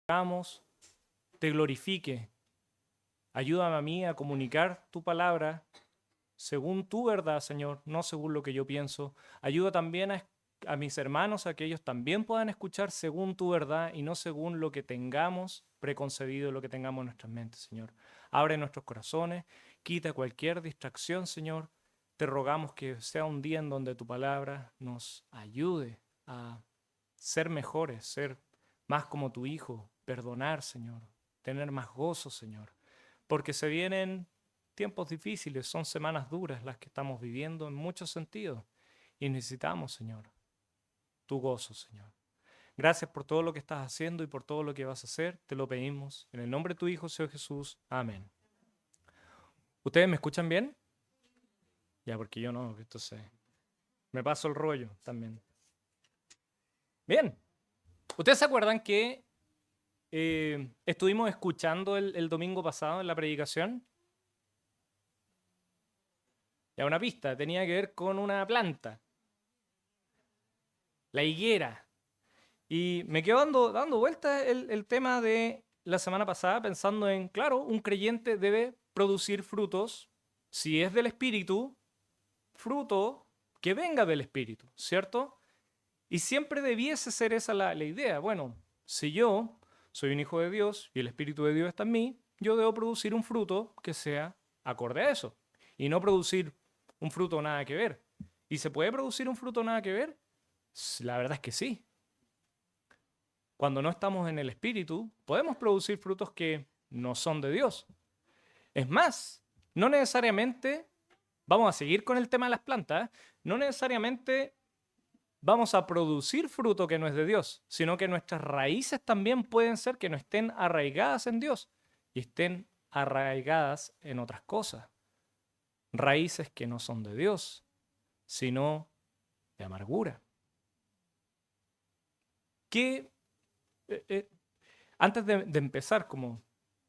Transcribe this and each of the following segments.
hagamos te glorifique. Ayúdame a mí a comunicar tu palabra según tu verdad, Señor, no según lo que yo pienso. Ayuda también a mis hermanos a que ellos también puedan escuchar según tu verdad y no según lo que tengamos preconcebido, lo que tengamos en nuestras mentes, Señor. Abre nuestros corazones, quita cualquier distracción, Señor. Te rogamos que sea un día en donde tu palabra nos ayude a ser mejores, ser más como tu Hijo, perdonar, Señor, tener más gozo, Señor, porque se vienen tiempos difíciles, son semanas duras las que estamos viviendo en muchos sentidos y necesitamos, Señor, tu gozo, Señor. Gracias por todo lo que estás haciendo y por todo lo que vas a hacer, te lo pedimos en el nombre de tu Hijo, Señor Jesús. Amén. ¿Ustedes me escuchan bien? Ya, porque yo no, entonces me paso el rollo también. Bien, ¿ustedes se acuerdan que estuvimos escuchando el domingo pasado en la predicación? Ya, una pista, tenía que ver con una planta, la higuera. Y me quedo dando vueltas el tema de la semana pasada pensando en, claro, un creyente debe producir frutos, si es del Espíritu, fruto que venga del Espíritu, ¿cierto? Y siempre debiese ser esa la idea. Bueno, si yo soy un hijo de Dios y el Espíritu de Dios está en mí, yo debo producir un fruto que sea acorde a eso. Y no producir un fruto nada que ver. ¿Y se puede producir un fruto nada que ver? La verdad es que sí. Cuando no estamos en el Espíritu, podemos producir frutos que no son de Dios. Es más, no necesariamente, vamos a seguir con el tema de las plantas, no necesariamente vamos a producir fruto que no es de Dios, sino que nuestras raíces también pueden ser que no estén arraigadas en Dios y estén arraigadas en otras cosas. Raíces que no son de Dios, sino de amargura. ¿Qué antes de empezar, como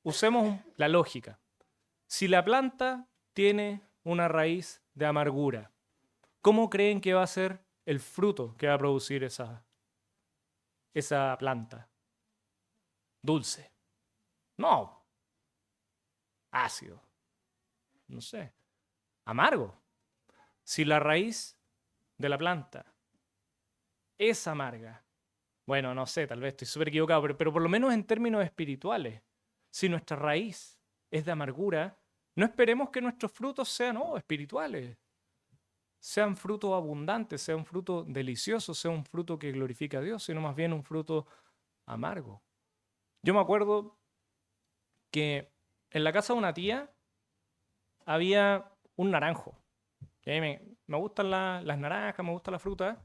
usemos la lógica. Si la planta tiene una raíz de amargura, ¿cómo creen que va a ser el fruto que va a producir esa planta? Dulce. No, ácido. No sé. Amargo. Si la raíz de la planta es amarga, bueno, no sé, tal vez estoy súper equivocado, pero por lo menos en términos espirituales, si nuestra raíz es de amargura, no esperemos que nuestros frutos sean espirituales, sean frutos abundantes, sea un fruto delicioso, sea un fruto que glorifica a Dios, sino más bien un fruto amargo. Yo me acuerdo que en la casa de una tía había un naranjo. Y a mí me gustan las naranjas, me gusta la fruta.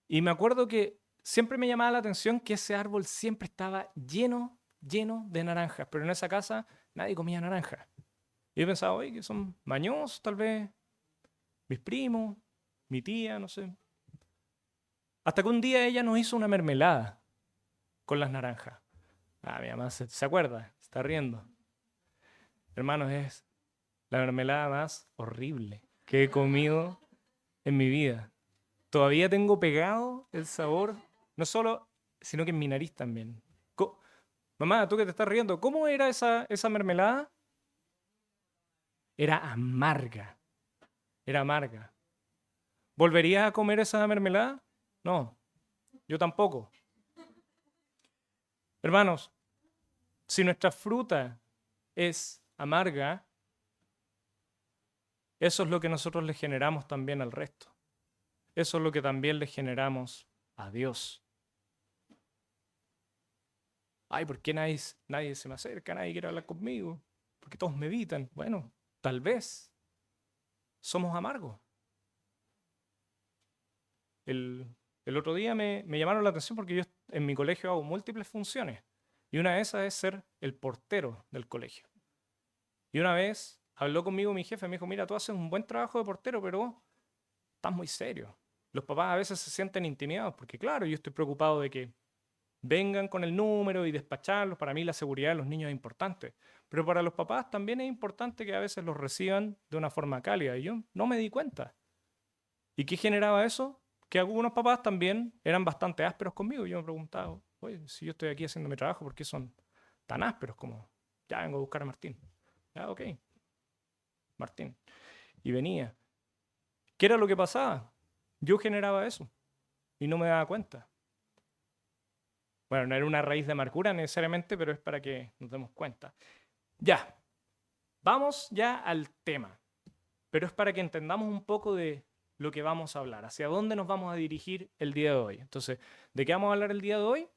Y me acuerdo que siempre me llamaba la atención que ese árbol siempre estaba lleno de naranjas. Pero en esa casa nadie comía naranjas. Y yo pensaba, oye, que son mañosos tal vez, mis primos, mi tía, no sé. Hasta que un día ella nos hizo una mermelada con las naranjas. Ah, mi mamá se acuerda, se está riendo. Hermanos, es la mermelada más horrible que he comido en mi vida. Todavía tengo pegado el sabor, no solo, sino que en mi nariz también. Mamá, tú que te estás riendo, ¿cómo era esa mermelada? Era amarga, era amarga. ¿Volverías a comer esa mermelada? No, yo tampoco. Hermanos, si nuestra fruta es amarga, eso es lo que nosotros le generamos también al resto. Eso es lo que también le generamos a Dios. Ay, ¿por qué nadie se me acerca? Nadie quiere hablar conmigo. ¿Por qué todos me evitan? Bueno, tal vez somos amargos. El, el otro día me llamaron la atención porque yo en mi colegio hago múltiples funciones. Y una de esas es ser el portero del colegio. Y una vez habló conmigo mi jefe, me dijo, mira, tú haces un buen trabajo de portero, pero estás muy serio. Los papás a veces se sienten intimidados porque, claro, yo estoy preocupado de que vengan con el número y despacharlos. Para mí la seguridad de los niños es importante. Pero para los papás también es importante que a veces los reciban de una forma cálida. Y yo no me di cuenta. ¿Y qué generaba eso? Que algunos papás también eran bastante ásperos conmigo. Yo me preguntaba, Oye, si yo estoy aquí haciendo mi trabajo, ¿por qué son tan ásperos como, ya vengo a buscar a Martín? Ya, ok, Martín. Y venía. ¿Qué era lo que pasaba? Yo generaba eso y no me daba cuenta. Bueno, no era una raíz de amargura necesariamente, pero es para que nos demos cuenta. Ya, vamos ya al tema, pero es para que entendamos un poco de lo que vamos a hablar, hacia dónde nos vamos a dirigir el día de hoy. Entonces, ¿de qué vamos a hablar el día de hoy?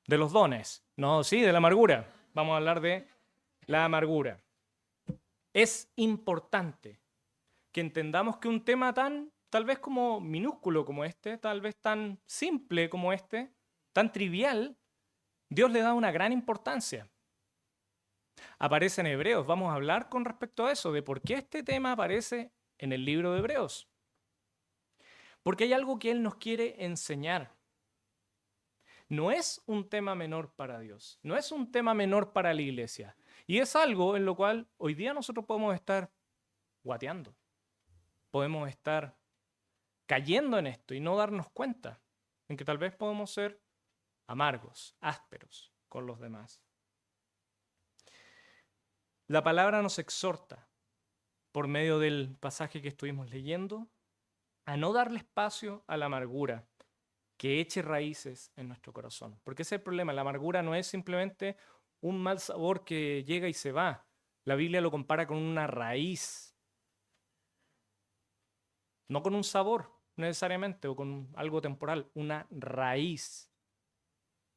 De los dones. No, sí, de la amargura. Vamos a hablar de la amargura. Es importante que entendamos que un tema tan, tal vez como minúsculo como este, tal vez tan simple como este, tan trivial, Dios le da una gran importancia. Aparece en Hebreos. Vamos a hablar con respecto a eso, de por qué este tema aparece en el libro de Hebreos. Porque hay algo que Él nos quiere enseñar. No es un tema menor para Dios, no es un tema menor para la iglesia. Y es algo en lo cual hoy día nosotros podemos estar guateando, podemos estar cayendo en esto y no darnos cuenta en que tal vez podemos ser amargos, ásperos con los demás. La palabra nos exhorta, por medio del pasaje que estuvimos leyendo, a no darle espacio a la amargura que eche raíces en nuestro corazón. Porque ese es el problema, la amargura no es simplemente un mal sabor que llega y se va. La Biblia lo compara con una raíz, no con un sabor necesariamente o con algo temporal, una raíz.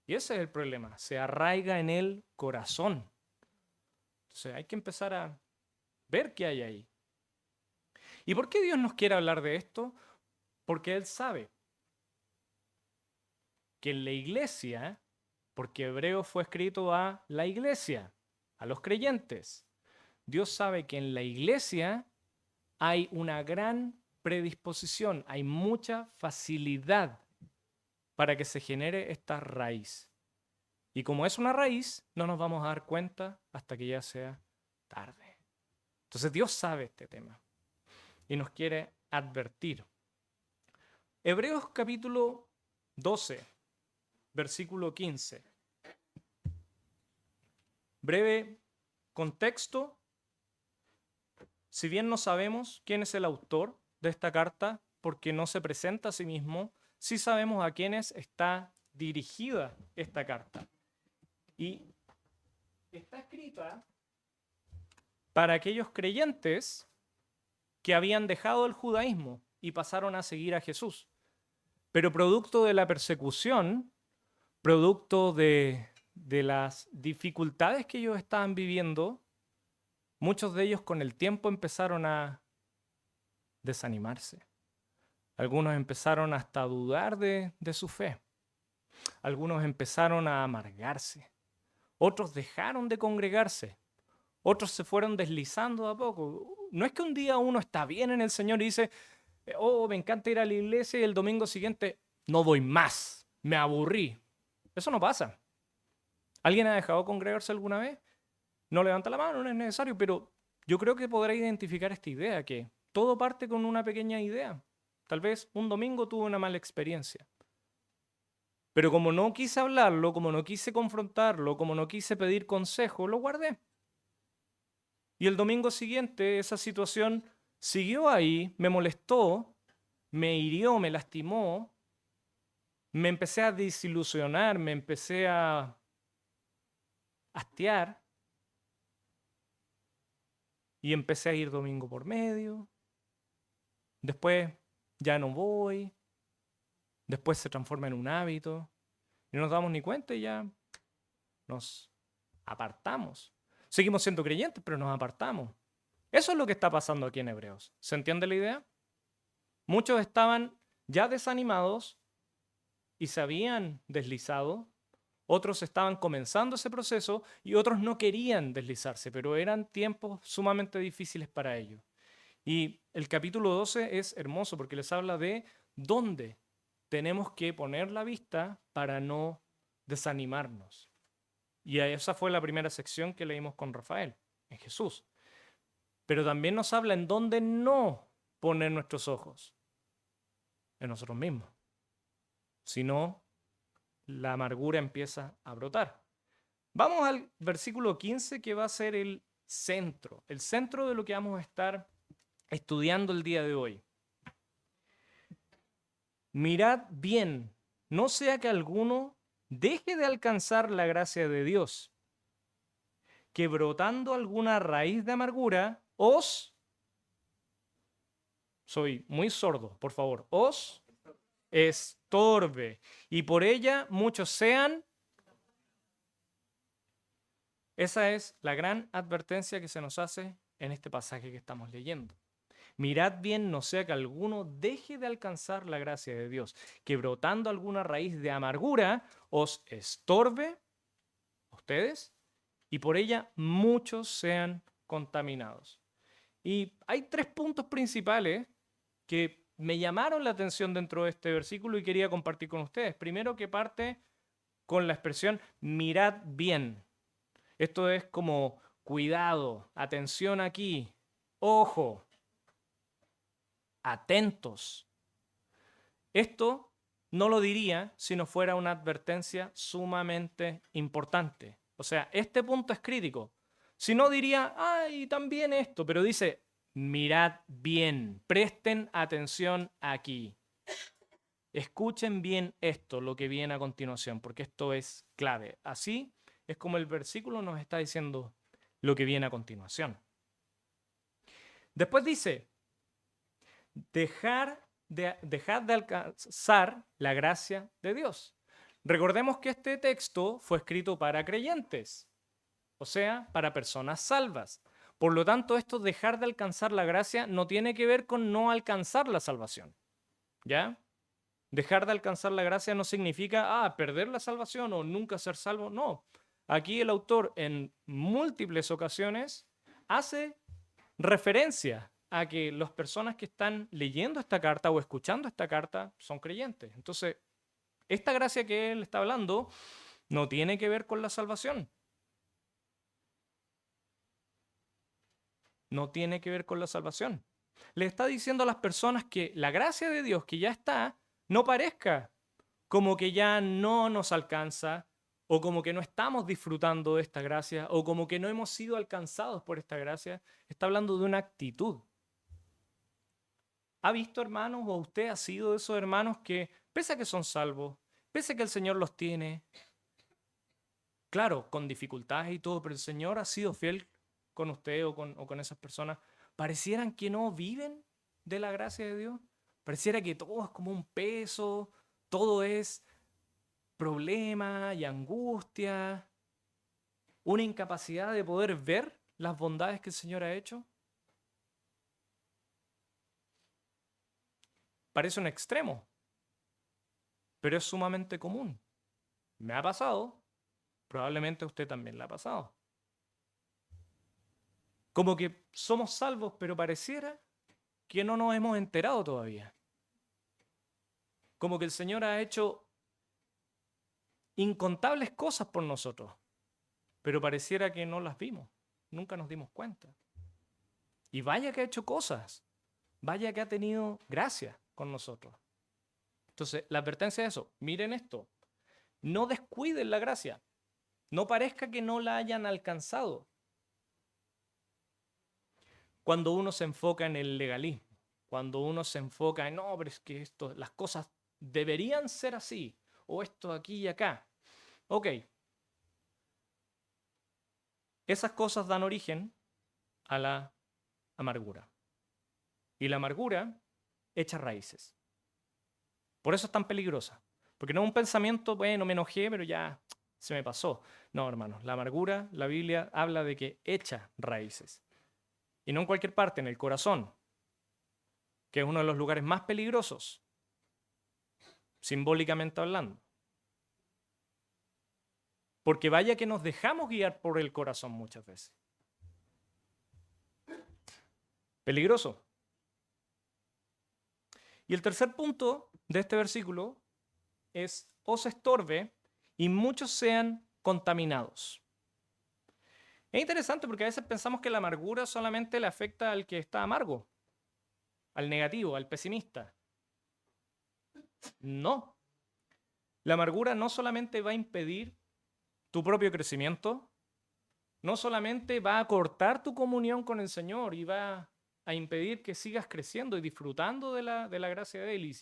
Y ese es el problema, se arraiga en el corazón. Entonces hay que empezar a ver qué hay ahí. ¿Y por qué Dios nos quiere hablar de esto? Porque Él sabe que en la iglesia, porque Hebreo fue escrito a la iglesia, a los creyentes, Dios sabe que en la iglesia hay una gran predisposición, hay mucha facilidad para que se genere esta raíz. Y como es una raíz, no nos vamos a dar cuenta hasta que ya sea tarde. Entonces Dios sabe este tema y nos quiere advertir. Hebreos capítulo 12, versículo 15. Breve contexto. Si bien no sabemos quién es el autor de esta carta, porque no se presenta a sí mismo, sí sabemos a quiénes está dirigida esta carta. Y está escrita para aquellos creyentes que habían dejado el judaísmo y pasaron a seguir a Jesús. Pero producto de la persecución, producto de las dificultades que ellos estaban viviendo, muchos de ellos con el tiempo empezaron a desanimarse. Algunos empezaron hasta a dudar de su fe. Algunos empezaron a amargarse. Otros dejaron de congregarse. Otros se fueron deslizando de a poco. No es que un día uno está bien en el Señor y dice, oh, me encanta ir a la iglesia y el domingo siguiente no voy más, me aburrí. Eso no pasa. ¿Alguien ha dejado de congregarse alguna vez? No levanta la mano, no es necesario, pero yo creo que podrá identificar esta idea, que todo parte con una pequeña idea. Tal vez un domingo tuve una mala experiencia. Pero como no quise hablarlo, como no quise confrontarlo, como no quise pedir consejo, lo guardé. Y el domingo siguiente esa situación siguió ahí, me molestó, me hirió, me lastimó, me empecé a desilusionar, me empecé a hastiar y empecé a ir domingo por medio. Después ya no voy, después se transforma en un hábito y no nos damos ni cuenta y ya nos apartamos. Seguimos siendo creyentes, pero nos apartamos. Eso es lo que está pasando aquí en Hebreos. ¿Se entiende la idea? Muchos estaban ya desanimados y se habían deslizado. Otros estaban comenzando ese proceso y otros no querían deslizarse, pero eran tiempos sumamente difíciles para ellos. Y el capítulo 12 es hermoso porque les habla de dónde tenemos que poner la vista para no desanimarnos. Y esa fue la primera sección que leímos con Rafael, en Jesús. Pero también nos habla en dónde no poner nuestros ojos, en nosotros mismos, sino la amargura empieza a brotar. Vamos al versículo 15, que va a ser el centro de lo que vamos a estar estudiando el día de hoy. Mirad bien, no sea que alguno deje de alcanzar la gracia de Dios, que brotando alguna raíz de amargura soy muy sordo, por favor, os estorbe, y por ella muchos sean. Esa es la gran advertencia que se nos hace en este pasaje que estamos leyendo. Mirad bien, no sea que alguno deje de alcanzar la gracia de Dios, que brotando alguna raíz de amargura os estorbe a ustedes y por ella muchos sean contaminados. Y hay 3 puntos principales que me llamaron la atención dentro de este versículo y quería compartir con ustedes. Primero, que parte con la expresión mirad bien. Esto es como cuidado, atención aquí, ojo, atentos. Esto no lo diría si no fuera una advertencia sumamente importante. O sea, este punto es crítico. Si no diría, ay, también esto, pero dice, mirad bien, presten atención aquí. Escuchen bien esto, lo que viene a continuación, porque esto es clave. Así es como el versículo nos está diciendo lo que viene a continuación. Después dice, dejad de alcanzar la gracia de Dios. Recordemos que este texto fue escrito para creyentes, o sea, para personas salvas. Por lo tanto, esto dejar de alcanzar la gracia no tiene que ver con no alcanzar la salvación. ¿Ya? Dejar de alcanzar la gracia no significa, perder la salvación o nunca ser salvo. No. Aquí el autor en múltiples ocasiones hace referencia a que las personas que están leyendo esta carta o escuchando esta carta son creyentes. Entonces, esta gracia que él está hablando no tiene que ver con la salvación. No tiene que ver con la salvación. Le está diciendo a las personas que la gracia de Dios que ya está, no parezca como que ya no nos alcanza, o como que no estamos disfrutando de esta gracia, o como que no hemos sido alcanzados por esta gracia. Está hablando de una actitud. ¿Ha visto, hermanos, o usted ha sido de esos hermanos que, pese a que son salvos, pese a que el Señor los tiene, claro, con dificultades y todo, pero el Señor ha sido fiel con usted o con esas personas, parecieran que no viven de la gracia de Dios? Pareciera que todo es como un peso, todo es problema y angustia, una incapacidad de poder ver las bondades que el Señor ha hecho. Parece un extremo, pero es sumamente común. Me ha pasado, probablemente a usted también le ha pasado. Como que somos salvos, pero pareciera que no nos hemos enterado todavía. Como que el Señor ha hecho incontables cosas por nosotros, pero pareciera que no las vimos, nunca nos dimos cuenta. Y vaya que ha hecho cosas, vaya que ha tenido gracia con nosotros. Entonces, la advertencia es eso, miren esto, no descuiden la gracia, no parezca que no la hayan alcanzado. Cuando uno se enfoca en el legalismo, cuando uno se enfoca en, no, pero es que esto, las cosas deberían ser así, o esto aquí y acá. Ok, esas cosas dan origen a la amargura. Y la amargura echa raíces. Por eso es tan peligrosa. Porque no es un pensamiento, bueno, me enojé, pero ya se me pasó. No, hermanos, la amargura, la Biblia habla de que echa raíces. Y no en cualquier parte, en el corazón, que es uno de los lugares más peligrosos, simbólicamente hablando. Porque vaya que nos dejamos guiar por el corazón muchas veces. Peligroso. Y el tercer punto de este versículo es, os estorbe y muchos sean contaminados. Es interesante porque a veces pensamos que la amargura solamente le afecta al que está amargo, al negativo, al pesimista. No. La amargura no solamente va a impedir tu propio crecimiento, no solamente va a cortar tu comunión con el Señor y va a impedir que sigas creciendo y disfrutando de la gracia de Él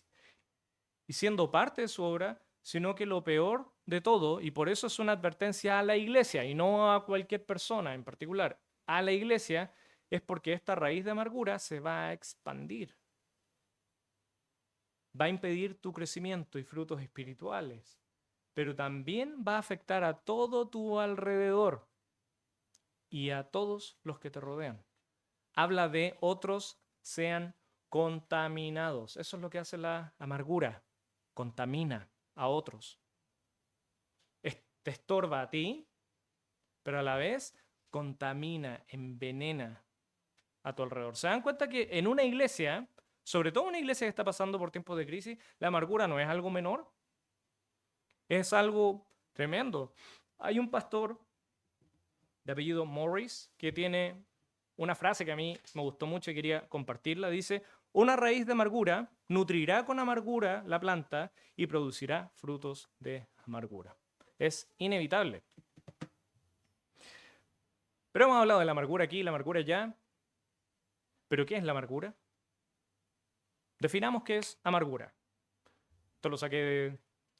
y siendo parte de su obra, sino que lo peor de todo, y por eso es una advertencia a la iglesia y no a cualquier persona en particular, a la iglesia, es porque esta raíz de amargura se va a expandir. Va a impedir tu crecimiento y frutos espirituales, pero también va a afectar a todo tu alrededor y a todos los que te rodean. Habla de otros sean contaminados. Eso es lo que hace la amargura. Contamina a otros. Te estorba a ti, pero a la vez contamina, envenena a tu alrededor. ¿Se dan cuenta que en una iglesia, sobre todo una iglesia que está pasando por tiempos de crisis, la amargura no es algo menor? Es algo tremendo. Hay un pastor de apellido Morris que tiene una frase que a mí me gustó mucho y quería compartirla. Dice, una raíz de amargura nutrirá con amargura la planta y producirá frutos de amargura. Es inevitable. Pero hemos hablado de la amargura aquí, la amargura allá. ¿Pero qué es la amargura? Definamos qué es amargura. Esto lo saqué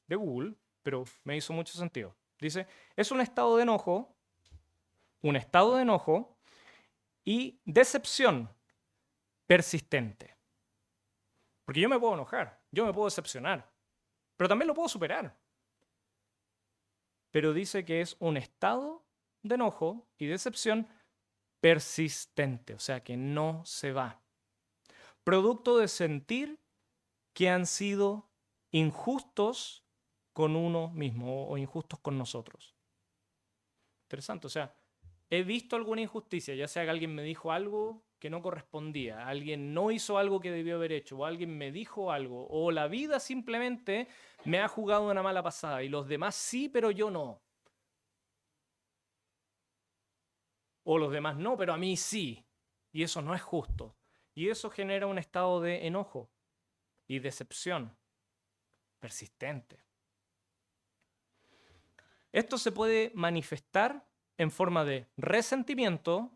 de Google, pero me hizo mucho sentido. Dice, es un estado de enojo y decepción persistente. Porque yo me puedo enojar, yo me puedo decepcionar, pero también lo puedo superar. Pero dice que es un estado de enojo y decepción persistente, o sea que no se va. Producto de sentir que han sido injustos con uno mismo o injustos con nosotros. Interesante, o sea, he visto alguna injusticia, ya sea que alguien me dijo algo que no correspondía, alguien no hizo algo que debió haber hecho, o alguien me dijo algo, o la vida simplemente me ha jugado una mala pasada y los demás sí, pero yo no. O los demás no, pero a mí sí. Y eso no es justo. Y eso genera un estado de enojo y decepción persistente. Esto se puede manifestar en forma de resentimiento,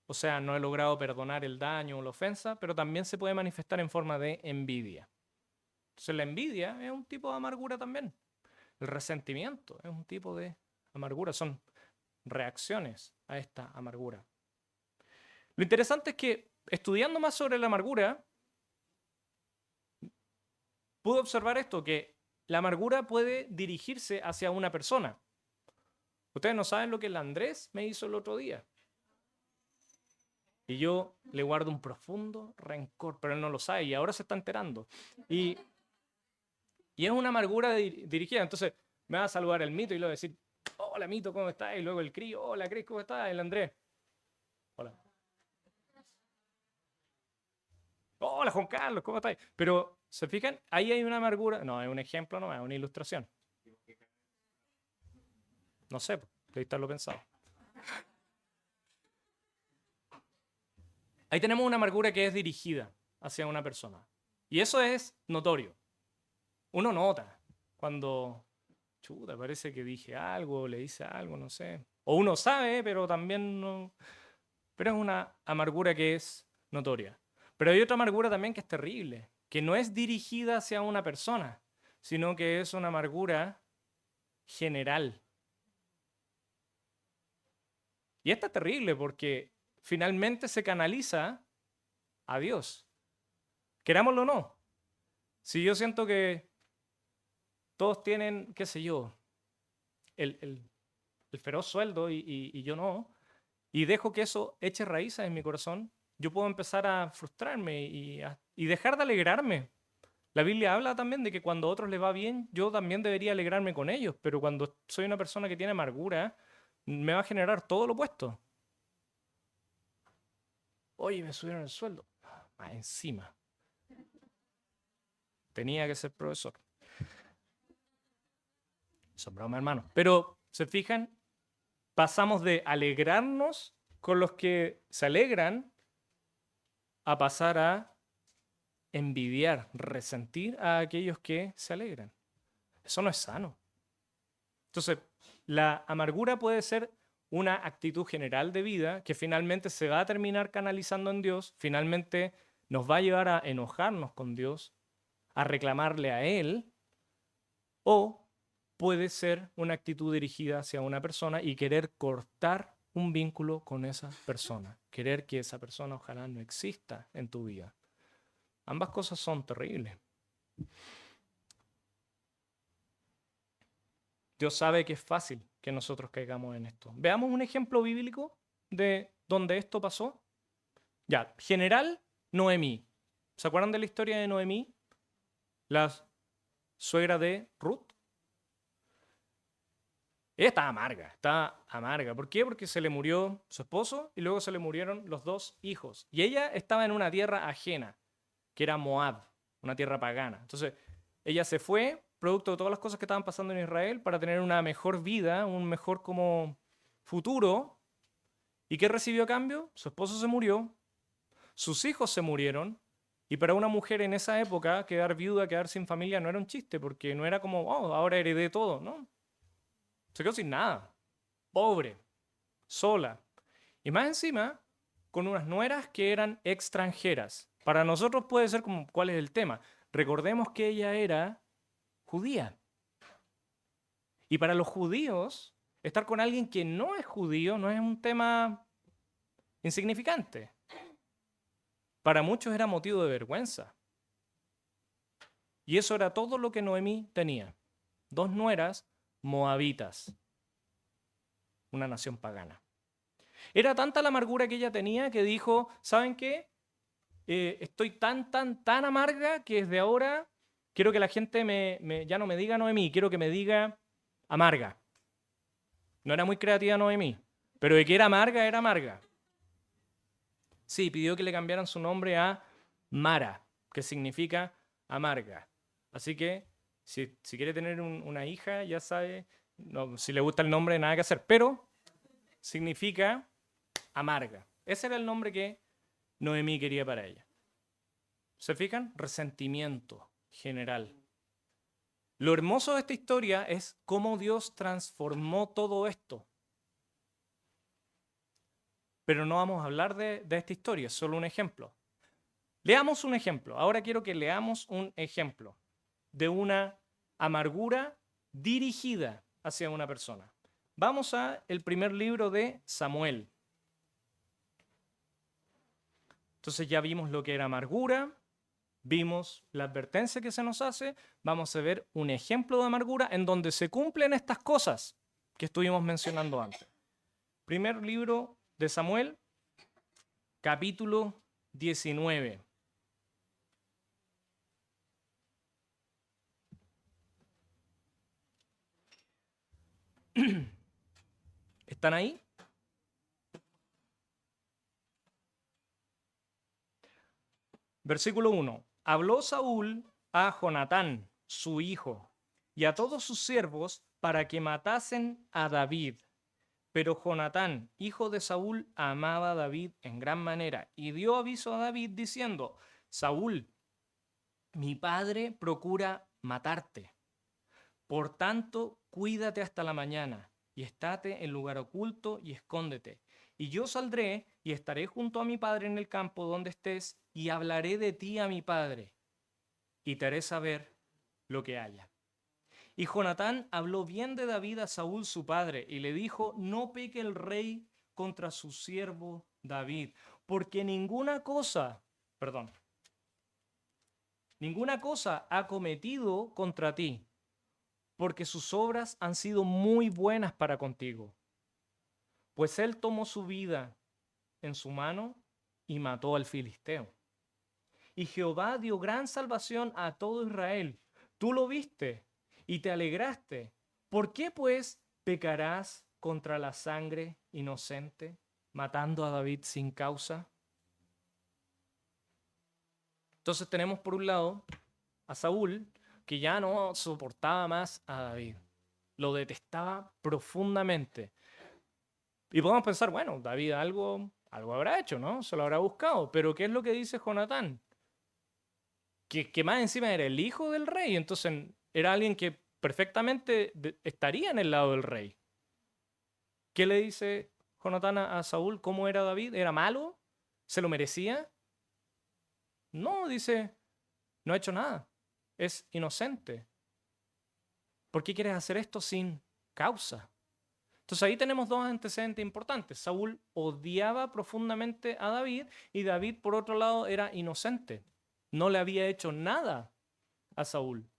o sea, no he logrado perdonar el daño o la ofensa, pero también se puede manifestar en forma de envidia. Entonces la envidia es un tipo de amargura también. El resentimiento es un tipo de amargura, son reacciones a esta amargura. Lo interesante es que estudiando más sobre la amargura, pude observar esto, que la amargura puede dirigirse hacia una persona. Ustedes no saben lo que el Andrés me hizo el otro día. Y yo le guardo un profundo rencor, pero él no lo sabe y ahora se está enterando. Y es una amargura dirigida. Entonces me va a saludar el Mito y le voy a decir, hola Mito, ¿cómo estás? Y luego el Cris, hola Cris, ¿cómo estás? El Andrés, hola. Hola Juan Carlos, ¿cómo estás? Pero, ¿se fijan? Ahí hay una amargura. No, es un ejemplo, no es una ilustración. No sé, debí estarlo pensado. Ahí tenemos una amargura que es dirigida hacia una persona. Y eso es notorio. Uno nota cuando, chuta, parece que dije algo, le hice algo, no sé. O uno sabe, pero también no. Pero es una amargura que es notoria. Pero hay otra amargura también que es terrible, que no es dirigida hacia una persona, sino que es una amargura general. Y esta es terrible porque finalmente se canaliza a Dios. Querámoslo o no. Si yo siento que todos tienen, qué sé yo, el feroz sueldo y yo no, y dejo que eso eche raíces en mi corazón, yo puedo empezar a frustrarme y dejar de alegrarme. La Biblia habla también de que cuando a otros les va bien, yo también debería alegrarme con ellos, pero cuando soy una persona que tiene amargura, me va a generar todo lo opuesto. Oye, me subieron el sueldo. Ah, encima. Tenía que ser profesor. Son bromas, hermano. Pero, ¿se fijan? Pasamos de alegrarnos con los que se alegran a pasar a envidiar, resentir a aquellos que se alegran. Eso no es sano. Entonces, la amargura puede ser una actitud general de vida que finalmente se va a terminar canalizando en Dios, finalmente nos va a llevar a enojarnos con Dios, a reclamarle a Él, o puede ser una actitud dirigida hacia una persona y querer cortar un vínculo con esa persona, querer que esa persona ojalá no exista en tu vida. Ambas cosas son terribles. Dios sabe que es fácil que nosotros caigamos en esto. Veamos un ejemplo bíblico de donde esto pasó. Ya, general, Noemí. ¿Se acuerdan de la historia de Noemí? La suegra de Ruth. Ella estaba amarga, estaba amarga. ¿Por qué? Porque se le murió su esposo y luego se le murieron los dos hijos. Y ella estaba en una tierra ajena, que era Moab, una tierra pagana. Entonces, ella se fue, producto de todas las cosas que estaban pasando en Israel, para tener una mejor vida, un mejor como futuro. ¿Y qué recibió a cambio? Su esposo se murió, sus hijos se murieron, y para una mujer en esa época, quedar viuda, quedar sin familia, no era un chiste, porque no era como, oh, ahora heredé todo, ¿no? Se quedó sin nada, pobre, sola. Y más encima, con unas nueras que eran extranjeras. Para nosotros puede ser como, ¿cuál es el tema? Recordemos que ella era judía. Y para los judíos, estar con alguien que no es judío no es un tema insignificante. Para muchos era motivo de vergüenza. Y eso era todo lo que Noemí tenía. Dos nueras moabitas, una nación pagana. Era tanta la amargura que ella tenía que dijo, ¿saben qué? Estoy tan amarga que desde ahora quiero que la gente ya no me diga Noemí, quiero que me diga amarga. No era muy creativa Noemí, pero de que era amarga, era amarga. Sí, pidió que le cambiaran su nombre a Mara, que significa amarga. Así que si quiere tener una hija, ya sabe, no, si le gusta el nombre, nada que hacer, pero significa amarga. Ese era el nombre que Noemí quería para ella. ¿Se fijan? Resentimiento general. Lo hermoso de esta historia es cómo Dios transformó todo esto. Pero no vamos a hablar de esta historia, es solo un ejemplo. Leamos un ejemplo. Ahora quiero que leamos un ejemplo de una amargura dirigida hacia una persona. Vamos a el primer libro de Samuel. Entonces ya vimos lo que era amargura, vimos la advertencia que se nos hace, vamos a ver un ejemplo de amargura en donde se cumplen estas cosas que estuvimos mencionando antes. Primer libro de Samuel, capítulo 19. ¿Están ahí? Versículo 1. Habló Saúl a Jonatán, su hijo, y a todos sus siervos para que matasen a David. Pero Jonatán, hijo de Saúl, amaba a David en gran manera y dio aviso a David diciendo, Saúl, mi padre procura matarte. Por tanto, cuídate hasta la mañana y estate en lugar oculto y escóndete. Y yo saldré y estaré junto a mi padre en el campo donde estés y hablaré de ti a mi padre y te haré saber lo que haya. Y Jonatán habló bien de David a Saúl su padre y le dijo, no peque el rey contra su siervo David, porque ninguna cosa ha cometido contra ti, porque sus obras han sido muy buenas para contigo. Pues él tomó su vida en su mano y mató al filisteo. Y Jehová dio gran salvación a todo Israel. Tú lo viste y te alegraste. ¿Por qué pues pecarás contra la sangre inocente, matando a David sin causa? Entonces tenemos por un lado a Saúl, que ya no soportaba más a David. Lo detestaba profundamente. Y podemos pensar, bueno, David algo habrá hecho, ¿no? Se lo habrá buscado. Pero ¿qué es lo que dice Jonatán? que más encima era el hijo del rey, entonces era alguien que perfectamente estaría en el lado del rey. ¿Qué le dice Jonatán a Saúl? ¿Cómo era David? ¿Era malo? ¿Se lo merecía? No, dice, no ha hecho nada. Es inocente. ¿Por qué quieres hacer esto sin causa? Entonces ahí tenemos dos antecedentes importantes. Saúl odiaba profundamente a David y David, por otro lado, era inocente. No le había hecho nada a Saúl,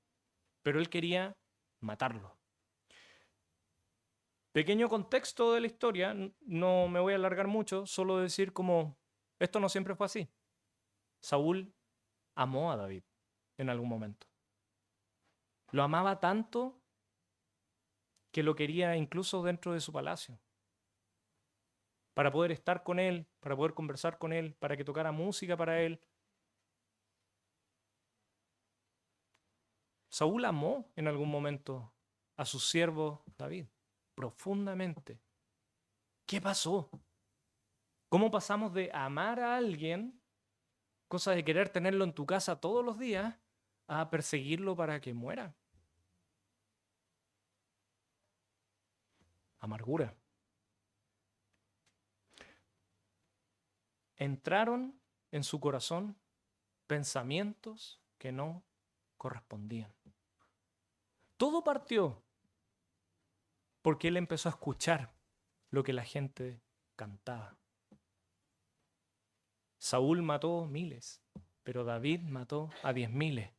pero él quería matarlo. Pequeño contexto de la historia, no me voy a alargar mucho, solo decir como esto no siempre fue así. Saúl amó a David en algún momento. Lo amaba tanto que lo quería incluso dentro de su palacio, para poder estar con él, para poder conversar con él, para que tocara música para él. Saúl amó en algún momento a su siervo David, profundamente. ¿Qué pasó? ¿Cómo pasamos de amar a alguien, cosa de querer tenerlo en tu casa todos los días, a perseguirlo para que muera? Amargura. Entraron en su corazón pensamientos que no correspondían. Todo partió porque él empezó a escuchar lo que la gente cantaba. Saúl mató miles, pero David mató a 10.000.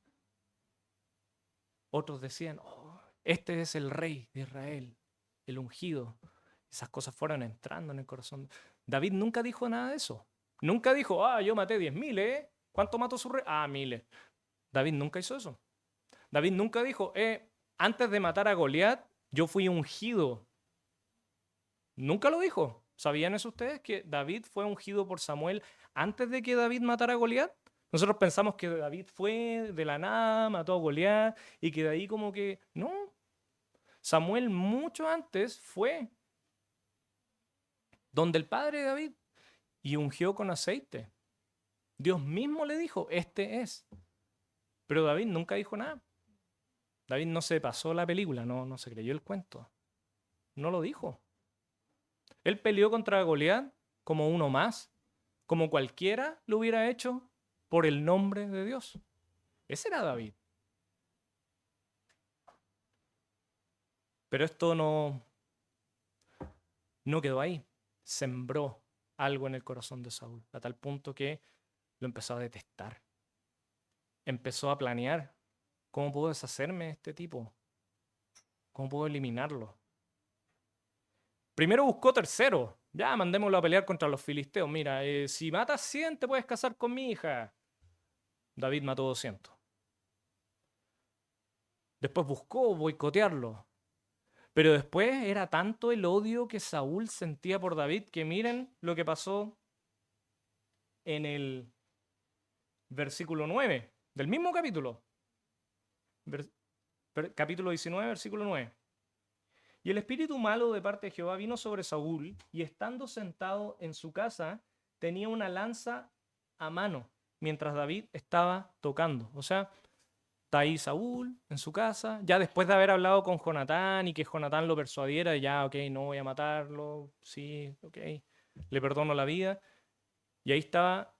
Otros decían, oh, este es el rey de Israel, el ungido. Esas cosas fueron entrando en el corazón. David nunca dijo nada de eso. Nunca dijo, yo maté 10.000, ¿eh? ¿Cuánto mató su rey? Miles. David nunca hizo eso. David nunca dijo, antes de matar a Goliat, yo fui ungido. Nunca lo dijo. ¿Sabían eso ustedes? Que David fue ungido por Samuel antes de que David matara a Goliat. Nosotros pensamos que David fue de la nada, mató a Goliat y que de ahí como que... No. Samuel mucho antes fue donde el padre de David y ungió con aceite. Dios mismo le dijo, este es. Pero David nunca dijo nada. David no se pasó la película, no se creyó el cuento. No lo dijo. Él peleó contra Goliat como uno más, como cualquiera lo hubiera hecho por el nombre de Dios. Ese era David. Pero esto no quedó ahí. Sembró algo en el corazón de Saúl, a tal punto que lo empezó a detestar. Empezó a planear, ¿cómo puedo deshacerme de este tipo? ¿Cómo puedo eliminarlo? Primero buscó tercero. Ya, mandémoslo a pelear contra los filisteos. Mira, si matas 100 te puedes casar con mi hija. David mató 200. Después buscó boicotearlo. Pero después era tanto el odio que Saúl sentía por David que miren lo que pasó en el versículo 9 del mismo capítulo. Capítulo 19, versículo 9. Y el espíritu malo de parte de Jehová vino sobre Saúl, y estando sentado en su casa, tenía una lanza a mano, mientras David estaba tocando. O sea, está ahí Saúl en su casa, ya después de haber hablado con Jonatán y que Jonatán lo persuadiera, ya, ok, no voy a matarlo, sí, ok, le perdono la vida. Y ahí estaba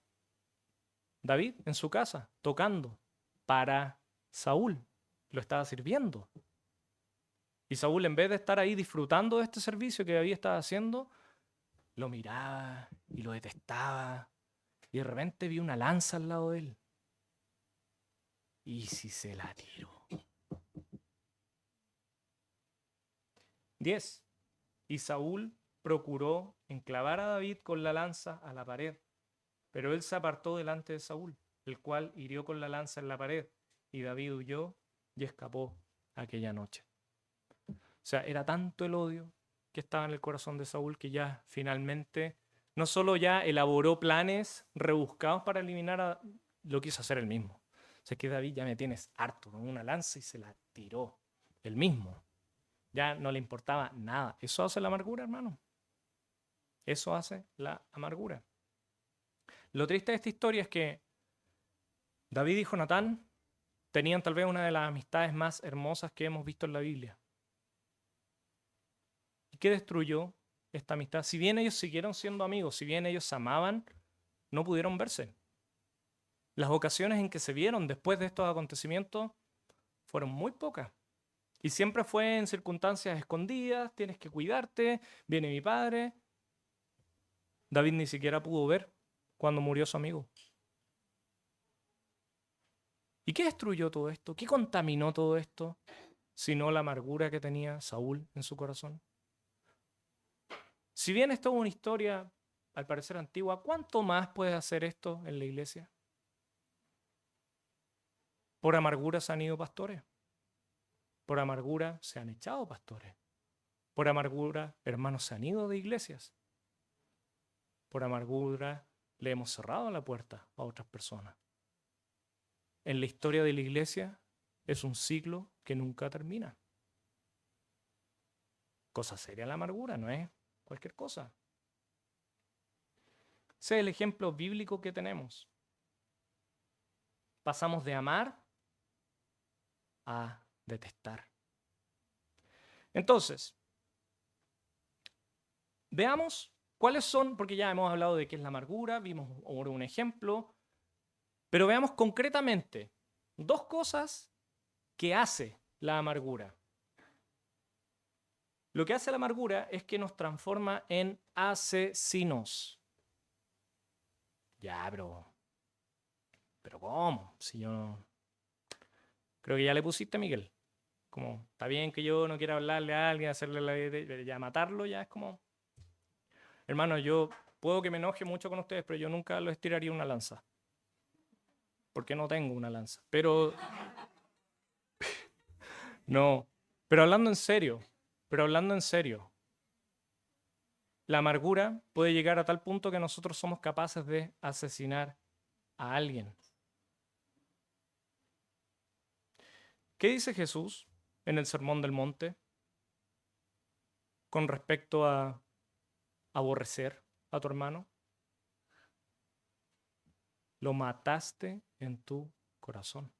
David en su casa, tocando para Saúl, lo estaba sirviendo. Y Saúl, en vez de estar ahí disfrutando de este servicio que David estaba haciendo, lo miraba y lo detestaba. Y de repente vi una lanza al lado de él. ¿Y si se la tiró? 10. Y Saúl procuró enclavar a David con la lanza a la pared, pero él se apartó delante de Saúl, el cual hirió con la lanza en la pared, y David huyó y escapó aquella noche. O sea, era tanto el odio que estaba en el corazón de Saúl que ya finalmente no solo ya elaboró planes rebuscados para eliminar lo quiso hacer él mismo. O sea, que David ya me tienes harto con una lanza y se la tiró él mismo. Ya no le importaba nada. Eso hace la amargura, hermano. Eso hace la amargura. Lo triste de esta historia es que David y Jonatán tenían tal vez una de las amistades más hermosas que hemos visto en la Biblia. ¿Y qué destruyó esta amistad? Si bien ellos siguieron siendo amigos, si bien ellos se amaban, no pudieron verse. Las ocasiones en que se vieron después de estos acontecimientos fueron muy pocas. Y siempre fue en circunstancias escondidas, tienes que cuidarte, viene mi padre. David ni siquiera pudo ver cuando murió su amigo. ¿Y qué destruyó todo esto? ¿Qué contaminó todo esto? Sino la amargura que tenía Saúl en su corazón. Si bien esto es una historia, al parecer antigua, ¿cuánto más puede hacer esto en la iglesia? Por amargura se han ido pastores. Por amargura se han echado pastores. Por amargura, hermanos se han ido de iglesias. Por amargura le hemos cerrado la puerta a otras personas. En la historia de la iglesia es un ciclo que nunca termina. Cosa seria la amargura, no es cualquier cosa. Ese es el ejemplo bíblico que tenemos. Pasamos de amar a detestar. Entonces, veamos cuáles son, porque ya hemos hablado de qué es la amargura, vimos ahora un ejemplo, pero veamos concretamente dos cosas que hace la amargura. Lo que hace la amargura es que nos transforma en asesinos. Ya, pero ¿cómo? Si yo no... Creo que ya le pusiste, Miguel. Como, está bien que yo no quiera hablarle a alguien, hacerle ya matarlo, ya es como... Hermano, yo puedo que me enoje mucho con ustedes, pero yo nunca les tiraría una lanza. Porque no tengo una lanza. Pero... No. Pero hablando en serio, la amargura puede llegar a tal punto que nosotros somos capaces de asesinar a alguien. ¿Qué dice Jesús en el Sermón del Monte con respecto a aborrecer a tu hermano? Lo mataste en tu corazón.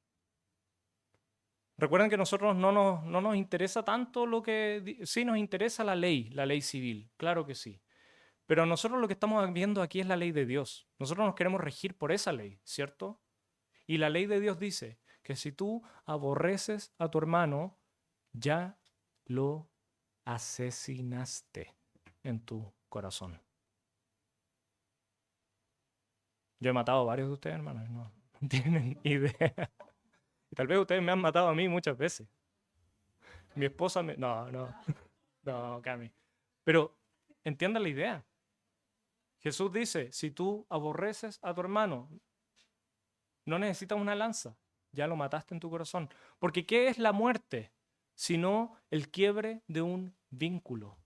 Recuerden que a nosotros no nos interesa tanto lo que... Sí nos interesa la ley civil, claro que sí. Pero nosotros lo que estamos viendo aquí es la ley de Dios. Nosotros nos queremos regir por esa ley, ¿cierto? Y la ley de Dios dice que si tú aborreces a tu hermano, ya lo asesinaste en tu corazón. Yo he matado a varios de ustedes, hermanos, no tienen idea. Y tal vez ustedes me han matado a mí muchas veces. Mi esposa me... No, Cami. Pero entiendan la idea. Jesús dice, si tú aborreces a tu hermano, no necesitas una lanza, ya lo mataste en tu corazón. Porque ¿qué es la muerte? Sino el quiebre de un vínculo.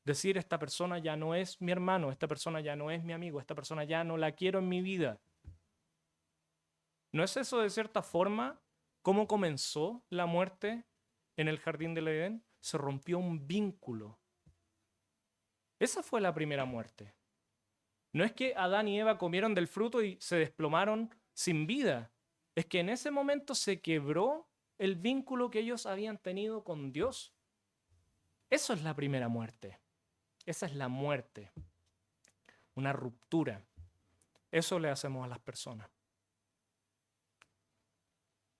Decir, esta persona ya no es mi hermano, esta persona ya no es mi amigo, esta persona ya no la quiero en mi vida. ¿No es eso de cierta forma cómo comenzó la muerte en el jardín del Edén? Se rompió un vínculo. Esa fue la primera muerte. No es que Adán y Eva comieron del fruto y se desplomaron sin vida. Es que en ese momento se quebró el vínculo que ellos habían tenido con Dios. Eso es la primera muerte. Esa es la muerte. Una ruptura. Eso le hacemos a las personas.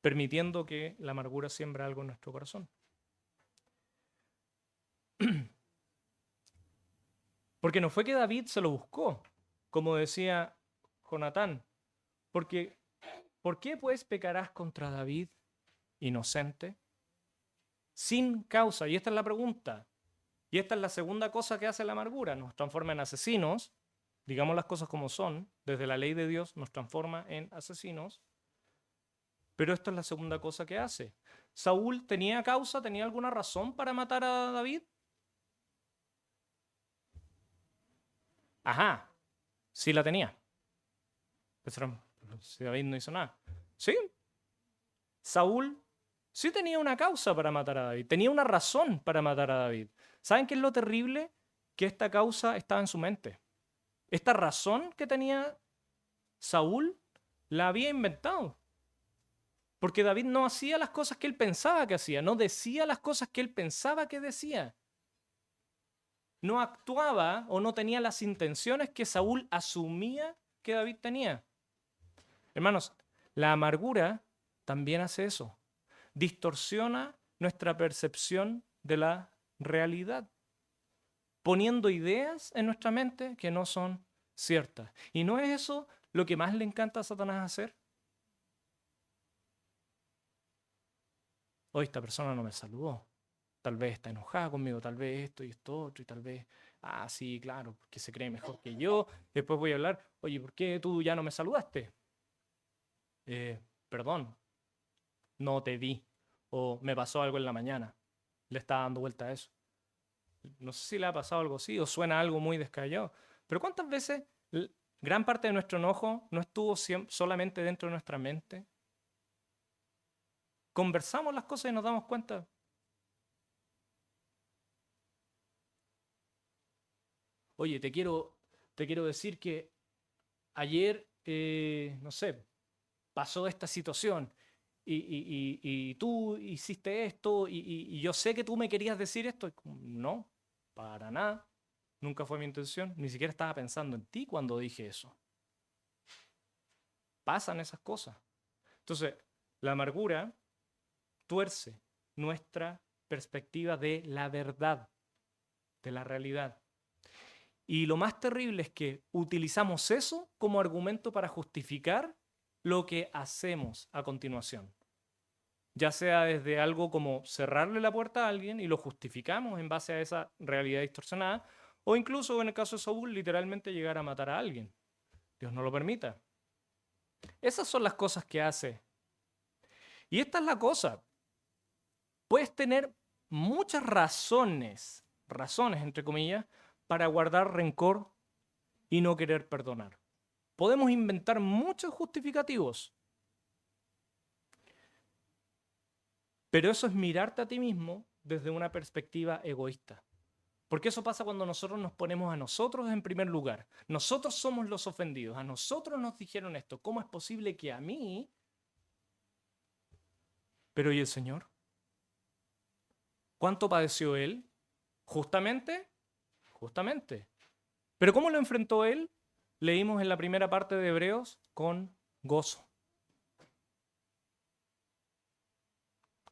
Permitiendo que la amargura siembra algo en nuestro corazón. Porque no fue que David se lo buscó, como decía Jonatán. Porque, ¿por qué pues pecarás contra David inocente? Sin causa. Y esta es la pregunta. Y esta es la segunda cosa que hace la amargura. Nos transforma en asesinos. Digamos las cosas como son. Desde la ley de Dios nos transforma en asesinos. Pero esta es la segunda cosa que hace. ¿Saúl tenía causa? ¿Tenía alguna razón para matar a David? Ajá, sí la tenía. Si David no hizo nada. Sí, Saúl sí tenía una causa para matar a David. Tenía una razón para matar a David. ¿Saben qué es lo terrible? Que esta causa estaba en su mente. Esta razón que tenía Saúl la había inventado. Porque David no hacía las cosas que él pensaba que hacía, no decía las cosas que él pensaba que decía. No actuaba o no tenía las intenciones que Saúl asumía que David tenía. Hermanos, la amargura también hace eso. Distorsiona nuestra percepción de la realidad, poniendo ideas en nuestra mente que no son ciertas. ¿Y no es eso lo que más le encanta a Satanás hacer? Hoy esta persona no me saludó. Tal vez está enojada conmigo, tal vez esto y esto otro, y tal vez, sí, claro, porque se cree mejor que yo. Después voy a hablar, oye, ¿por qué tú ya no me saludaste? Perdón, no te vi. O me pasó algo en la mañana. Le estaba dando vuelta a eso. No sé si le ha pasado algo así o suena algo muy descabellado. Pero ¿cuántas veces gran parte de nuestro enojo no estuvo solamente dentro de nuestra mente? Conversamos las cosas y nos damos cuenta. Oye, te quiero decir que ayer, no sé, pasó esta situación y tú hiciste esto y yo sé que tú me querías decir esto. No, para nada. Nunca fue mi intención. Ni siquiera estaba pensando en ti cuando dije eso. Pasan esas cosas. Entonces, la amargura tuerce nuestra perspectiva de la verdad, de la realidad. Y lo más terrible es que utilizamos eso como argumento para justificar lo que hacemos a continuación. Ya sea desde algo como cerrarle la puerta a alguien y lo justificamos en base a esa realidad distorsionada, o incluso en el caso de Saúl, literalmente llegar a matar a alguien. Dios no lo permita. Esas son las cosas que hace. Y esta es la cosa. Puedes tener muchas razones entre comillas, para guardar rencor y no querer perdonar. Podemos inventar muchos justificativos, pero eso es mirarte a ti mismo desde una perspectiva egoísta. Porque eso pasa cuando nosotros nos ponemos a nosotros en primer lugar. Nosotros somos los ofendidos, a nosotros nos dijeron esto. ¿Cómo es posible que a mí? Pero ¿y el Señor? ¿Cuánto padeció Él? Justamente. Pero ¿cómo lo enfrentó Él? Leímos en la primera parte de Hebreos con gozo.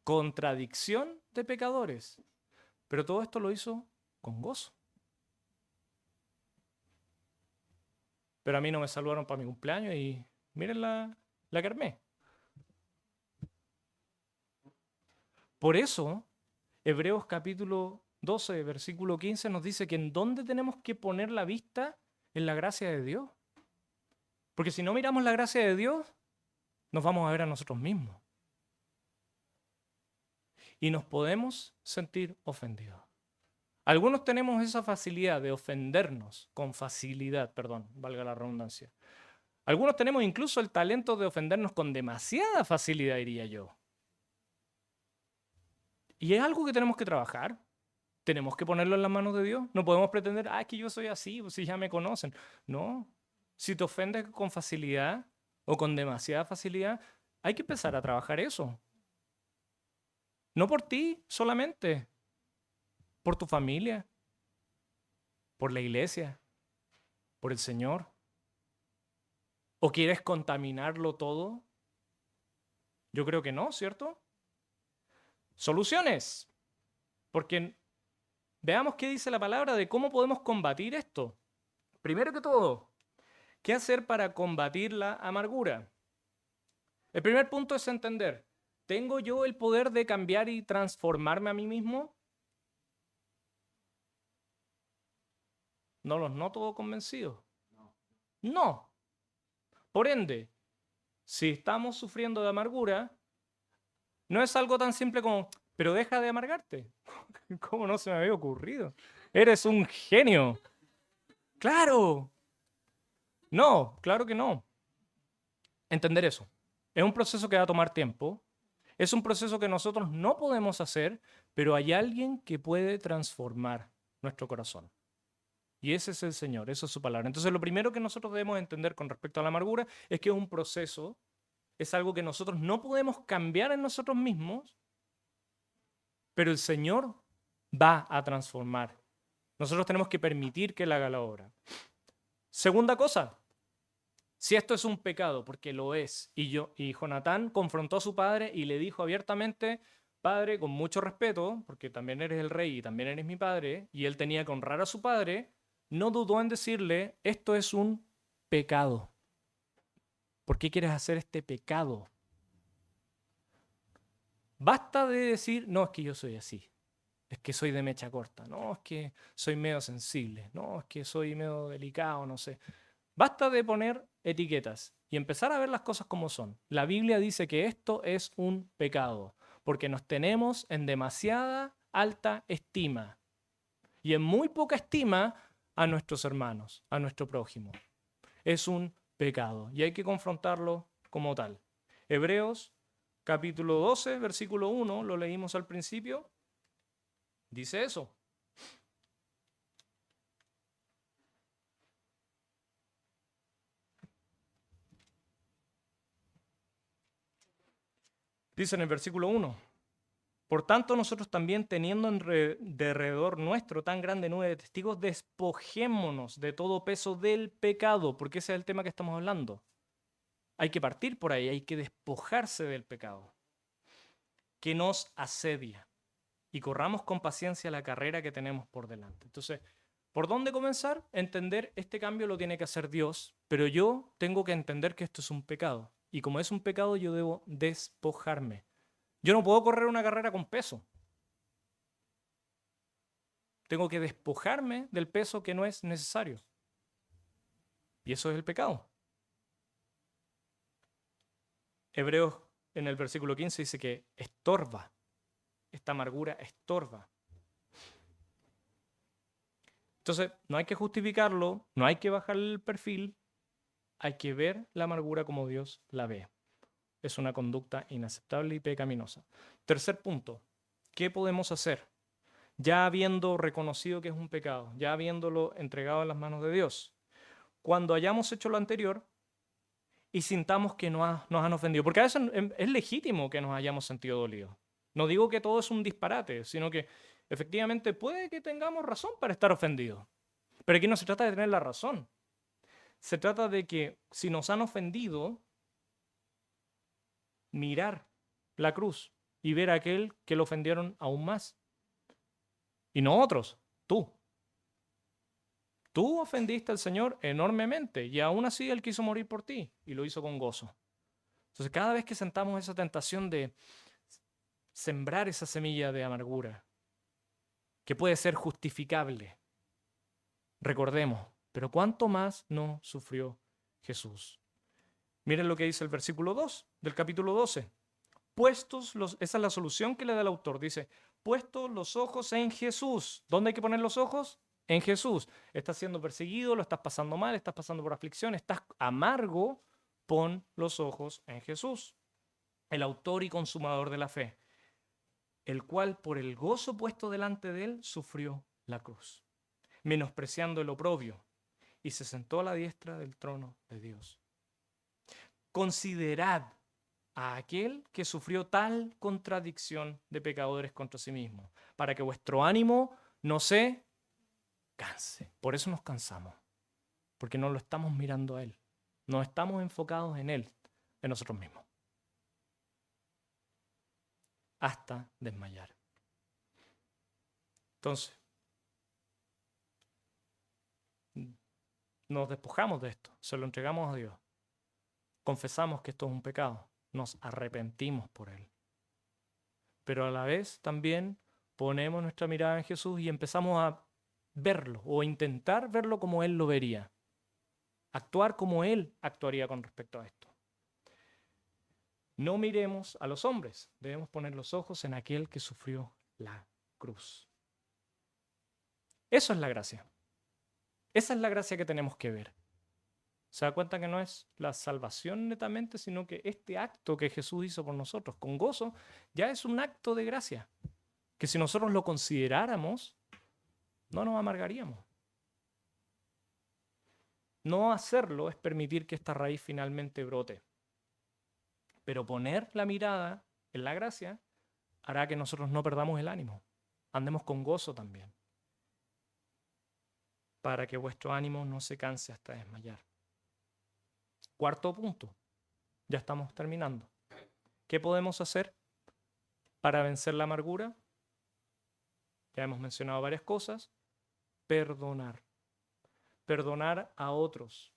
Contradicción de pecadores. Pero todo esto lo hizo con gozo. Pero a mí no me saludaron para mi cumpleaños y miren la que armé. Por eso, Hebreos capítulo 12, versículo 15 nos dice que en dónde tenemos que poner la vista en la gracia de Dios. Porque si no miramos la gracia de Dios, nos vamos a ver a nosotros mismos. Y nos podemos sentir ofendidos. Algunos tenemos esa facilidad de ofendernos con facilidad, perdón, valga la redundancia. Algunos tenemos incluso el talento de ofendernos con demasiada facilidad, diría yo. Y es algo que tenemos que trabajar. Tenemos que ponerlo en las manos de Dios. No podemos pretender, es que yo soy así, pues si ya me conocen. No. Si te ofendes con facilidad o con demasiada facilidad, hay que empezar a trabajar eso. No por ti solamente, por tu familia, por la iglesia, por el Señor. ¿O quieres contaminarlo todo? Yo creo que no, ¿cierto? Soluciones. Porque veamos qué dice la palabra de cómo podemos combatir esto. Primero que todo, ¿qué hacer para combatir la amargura? El primer punto es entender, ¿tengo yo el poder de cambiar y transformarme a mí mismo? No los noto convencidos. No. Por ende, si estamos sufriendo de amargura, no es algo tan simple como, pero deja de amargarte. ¿Cómo no se me había ocurrido? Eres un genio. Claro. No, claro que no. Entender eso. Es un proceso que va a tomar tiempo. Es un proceso que nosotros no podemos hacer, pero hay alguien que puede transformar nuestro corazón. Y ese es el Señor, eso es su palabra. Entonces lo primero que nosotros debemos entender con respecto a la amargura es que es un proceso es algo que nosotros no podemos cambiar en nosotros mismos, pero el Señor va a transformar. Nosotros tenemos que permitir que Él haga la obra. Segunda cosa, si esto es un pecado, porque lo es, y Jonatán confrontó a su padre y le dijo abiertamente: Padre, con mucho respeto, porque también eres el rey y también eres mi padre, y él tenía que honrar a su padre, no dudó en decirle: esto es un pecado. ¿Por qué quieres hacer este pecado? Basta de decir: no, es que yo soy así, es que soy de mecha corta, no, es que soy medio sensible, no, es que soy medio delicado, no sé. Basta de poner etiquetas y empezar a ver las cosas como son. La Biblia dice que esto es un pecado, porque nos tenemos en demasiada alta estima y en muy poca estima a nuestros hermanos, a nuestro prójimo. Es un pecado y hay que confrontarlo como tal. Hebreos capítulo 12, versículo 1, lo leímos al principio, dice eso. Dice en el versículo 1: Por tanto, nosotros también, teniendo derredor nuestro tan grande nube de testigos, despojémonos de todo peso del pecado, porque ese es el tema que estamos hablando. Hay que partir por ahí, hay que despojarse del pecado que nos asedia y corramos con paciencia la carrera que tenemos por delante. Entonces, ¿por dónde comenzar? Entender este cambio lo tiene que hacer Dios, pero yo tengo que entender que esto es un pecado. Y como es un pecado, yo debo despojarme. Yo no puedo correr una carrera con peso. Tengo que despojarme del peso que no es necesario. Y eso es el pecado. Hebreos en el versículo 15 dice que estorba. Esta amargura estorba. Entonces, no hay que justificarlo, no hay que bajar el perfil, hay que ver la amargura como Dios la ve. Es una conducta inaceptable y pecaminosa. Tercer punto, ¿qué podemos hacer? Ya habiendo reconocido que es un pecado, ya habiéndolo entregado en las manos de Dios, cuando hayamos hecho lo anterior y sintamos que nos han ofendido, porque a veces es legítimo que nos hayamos sentido dolidos. No digo que todo es un disparate, sino que efectivamente puede que tengamos razón para estar ofendidos. Pero aquí no se trata de tener la razón. Se trata de que si nos han ofendido, mirar la cruz y ver a aquel que lo ofendieron aún más. Y no otros, tú. Tú ofendiste al Señor enormemente y aún así Él quiso morir por ti y lo hizo con gozo. Entonces cada vez que sentamos esa tentación de sembrar esa semilla de amargura, que puede ser justificable, recordemos, pero ¿cuánto más no sufrió Jesús? Miren lo que dice el versículo 2 del capítulo 12. Esa es la solución que le da el autor. Dice: puestos los ojos en Jesús. ¿Dónde hay que poner los ojos? En Jesús. Estás siendo perseguido, lo estás pasando mal, estás pasando por aflicción, estás amargo. Pon los ojos en Jesús, el autor y consumador de la fe, el cual por el gozo puesto delante de él sufrió la cruz, menospreciando el oprobio, y se sentó a la diestra del trono de Dios. Considerad a aquel que sufrió tal contradicción de pecadores contra sí mismo, para que vuestro ánimo no se canse. Por eso nos cansamos, porque no lo estamos mirando a Él, no estamos enfocados en Él, en nosotros mismos, hasta desmayar. Entonces, nos despojamos de esto, se lo entregamos a Dios, confesamos que esto es un pecado, nos arrepentimos por Él, pero a la vez también ponemos nuestra mirada en Jesús y empezamos a verlo o intentar verlo como Él lo vería, actuar como Él actuaría con respecto a esto. No miremos a los hombres, debemos poner los ojos en aquel que sufrió la cruz. Eso es la gracia. Esa es la gracia que tenemos que ver. Se da cuenta que no es la salvación netamente, sino que este acto que Jesús hizo por nosotros con gozo ya es un acto de gracia, que si nosotros lo consideráramos, no nos amargaríamos. No hacerlo es permitir que esta raíz finalmente brote. Pero poner la mirada en la gracia hará que nosotros no perdamos el ánimo. Andemos con gozo también, para que vuestro ánimo no se canse hasta desmayar. Cuarto punto, ya estamos terminando. ¿Qué podemos hacer para vencer la amargura? Ya hemos mencionado varias cosas. Perdonar. Perdonar a otros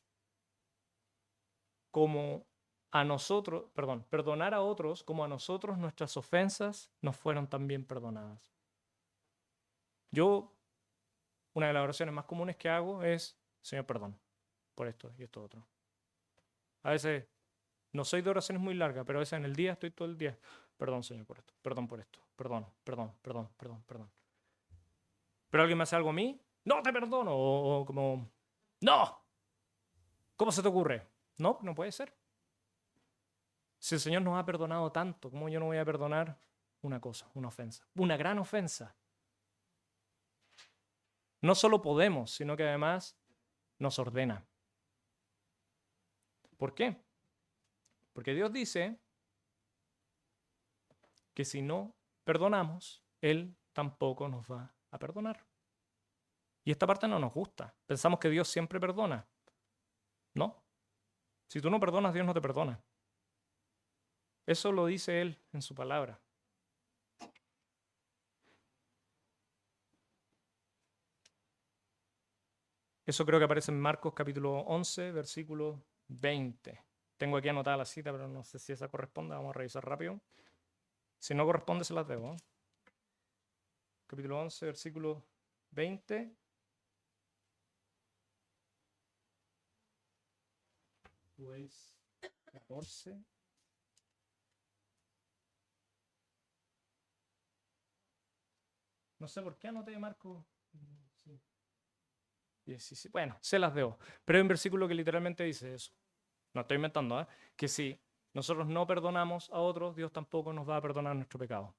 como a nosotros, perdonar a otros como a nosotros nuestras ofensas nos fueron también perdonadas. Una de las oraciones más comunes que hago es: Señor, perdón por esto y esto otro. A veces no soy de oraciones muy largas, pero a veces en el día estoy todo el día: perdón, Señor, por esto, perdón por esto, perdón, perdón, perdón, perdón, perdón. Pero alguien me hace algo a mí, no te perdono, o como, no, ¿cómo se te ocurre? No, no puede ser. Si el Señor nos ha perdonado tanto, ¿cómo yo no voy a perdonar una cosa, una ofensa? Una gran ofensa. No solo podemos, sino que además nos ordena. ¿Por qué? Porque Dios dice que si no perdonamos, Él tampoco nos va a perdonar. Y esta parte no nos gusta. Pensamos que Dios siempre perdona. No. Si tú no perdonas, Dios no te perdona. Eso lo dice Él en su palabra. Eso creo que aparece en Marcos capítulo 11, versículo 20. Tengo aquí anotada la cita, pero no sé si esa corresponde. Vamos a revisar rápido. Si no corresponde, se las debo, ¿eh? Capítulo 11, versículo 20. Pues 14. No sé por qué anoté Marcos. Sí. 17. Bueno, se las debo. Pero hay un versículo que literalmente dice eso. No estoy inventando, ¿eh? Que si nosotros no perdonamos a otros, Dios tampoco nos va a perdonar nuestro pecado.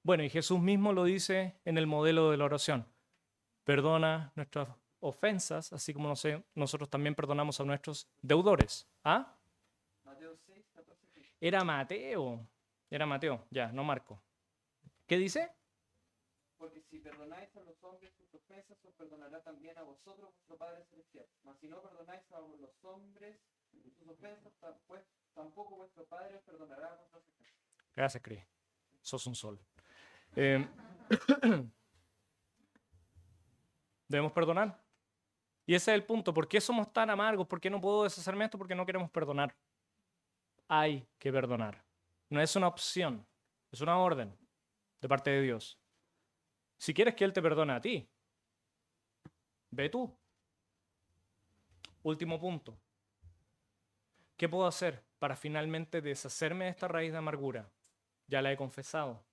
Bueno, y Jesús mismo lo dice en el modelo de la oración. Perdona nuestras ofensas, así como nosotros también perdonamos a nuestros deudores. ¿Ah? Mateo 6, 14. Era Mateo, ya, no Marco. ¿Qué dice? Porque si perdonáis a los hombres sus ofensas, os perdonará también a vosotros vuestro Padre Celestial. Mas si no perdonáis a los hombres sus ofensas, pues tampoco vuestro Padre os perdonará vuestras ofensas. Gracias, Cris. Sos un sol. Debemos perdonar. Y ese es el punto. ¿Por qué somos tan amargos? ¿Por qué no puedo deshacerme de esto? Porque no queremos perdonar. Hay que perdonar. No es una opción, es una orden de parte de Dios. Si quieres que Él te perdone a ti, ve tú. Último punto. ¿Qué puedo hacer para finalmente deshacerme de esta raíz de amargura? Ya la he confesado.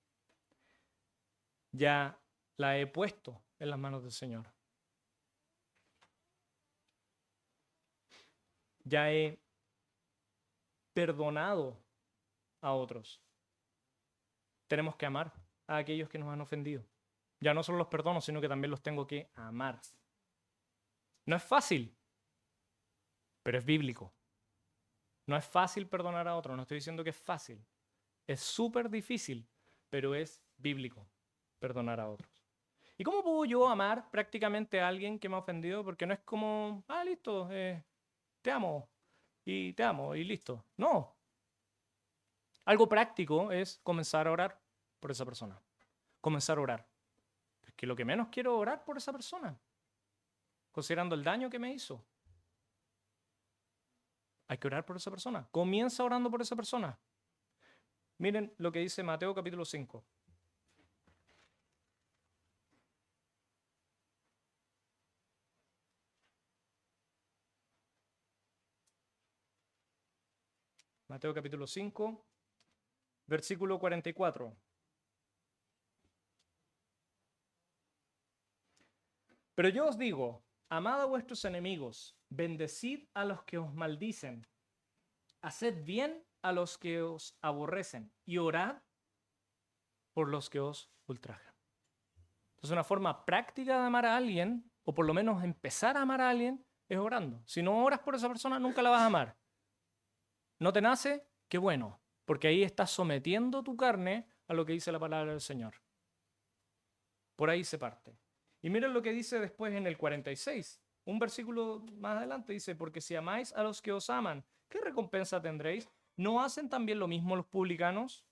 Ya la he puesto en las manos del Señor. Ya he perdonado a otros. Tenemos que amar a aquellos que nos han ofendido. Ya no solo los perdono, sino que también los tengo que amar. No es fácil, pero es bíblico. No es fácil perdonar a otros, no estoy diciendo que es fácil. Es súper difícil, pero es bíblico perdonar a otros. ¿Y cómo puedo yo amar prácticamente a alguien que me ha ofendido? Porque no es como, listo, te amo y listo. No. Algo práctico es comenzar a orar por esa persona. Comenzar a orar. Es que lo que menos quiero es orar por esa persona, considerando el daño que me hizo. Hay que orar por esa persona. Comienza orando por esa persona. Miren lo que dice Mateo capítulo 5. Mateo capítulo 5, versículo 44. Pero yo os digo, amad a vuestros enemigos, bendecid a los que os maldicen, haced bien a los que os aborrecen y orad por los que os ultrajan. Entonces, una forma práctica de amar a alguien, o por lo menos empezar a amar a alguien, es orando. Si no oras por esa persona, nunca la vas a amar. ¿No te nace? qué bueno, porque ahí estás sometiendo tu carne a lo que dice la palabra del Señor. Por ahí se parte. Y miren lo que dice después en el 46. Un versículo más adelante dice, porque si amáis a los que os aman, ¿qué recompensa tendréis? ¿No hacen también lo mismo los publicanos?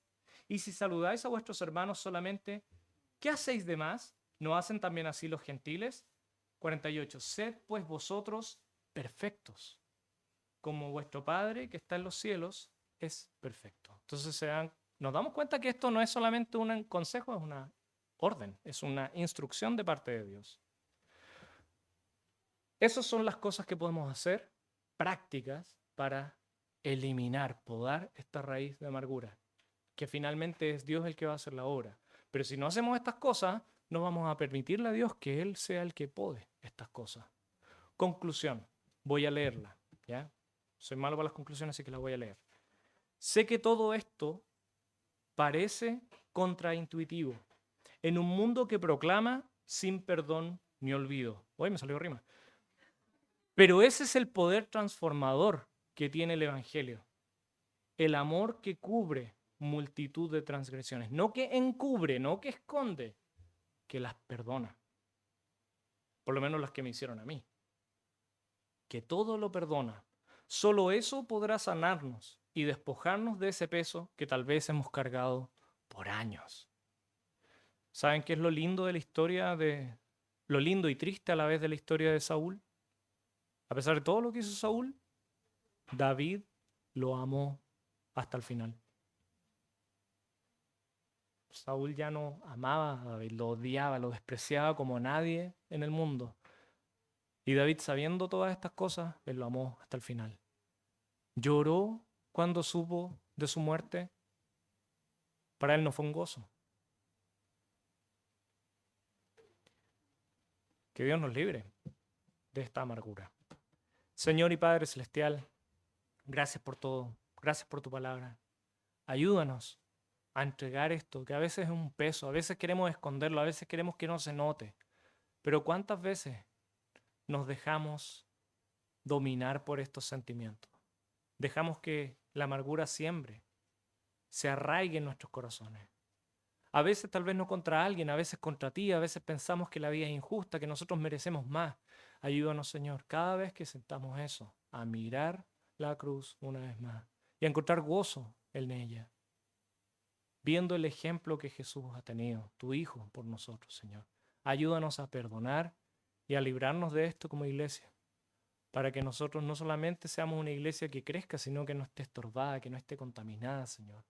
Y si saludáis a vuestros hermanos solamente, ¿qué hacéis de más? ¿No hacen también así los gentiles? 48. Sed pues vosotros perfectos, como vuestro Padre que está en los cielos es perfecto. Entonces nos damos cuenta que esto no es solamente un consejo, es una orden, es una instrucción de parte de Dios. Esas son las cosas que podemos hacer prácticas para eliminar, podar esta raíz de amargura, que finalmente es Dios el que va a hacer la obra. Pero si no hacemos estas cosas, no vamos a permitirle a Dios que Él sea el que pode estas cosas. Conclusión, voy a leerla, ¿ya? Soy malo para las conclusiones, así que la voy a leer. Sé que todo esto parece contraintuitivo en un mundo que proclama sin perdón ni olvido. Uy, me salió rima. Pero ese es el poder transformador que tiene el Evangelio. El amor que cubre multitud de transgresiones. No que encubre, no que esconde, que las perdona. Por lo menos las que me hicieron a mí. Que todo lo perdona. Solo eso podrá sanarnos y despojarnos de ese peso que tal vez hemos cargado por años. ¿Saben qué es lo lindo de la historia lo lindo y triste a la vez de la historia de Saúl? A pesar de todo lo que hizo Saúl, David lo amó hasta el final. Saúl ya no amaba a David, lo odiaba, lo despreciaba como nadie en el mundo. Y David, sabiendo todas estas cosas, él lo amó hasta el final. Lloró cuando supo de su muerte. Para él no fue un gozo. Que Dios nos libre de esta amargura. Señor y Padre Celestial, gracias por todo. Gracias por tu palabra. Ayúdanos a entregar esto, que a veces es un peso, a veces queremos esconderlo, a veces queremos que no se note. Pero ¿cuántas veces nos dejamos dominar por estos sentimientos? Dejamos que la amargura siembre, se arraigue en nuestros corazones. A veces tal vez no contra alguien, a veces contra ti, a veces pensamos que la vida es injusta, que nosotros merecemos más. Ayúdanos, Señor, cada vez que sentamos eso, a mirar la cruz una vez más y a encontrar gozo en ella, viendo el ejemplo que Jesús ha tenido, tu Hijo, por nosotros, Señor. Ayúdanos a perdonar y a librarnos de esto como iglesia, para que nosotros no solamente seamos una iglesia que crezca, sino que no esté estorbada, que no esté contaminada, Señor.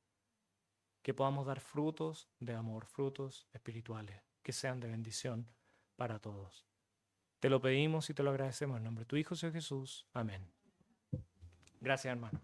Que podamos dar frutos de amor, frutos espirituales, que sean de bendición para todos. Te lo pedimos y te lo agradecemos en nombre de tu Hijo, Señor Jesús. Amén. Gracias, hermano.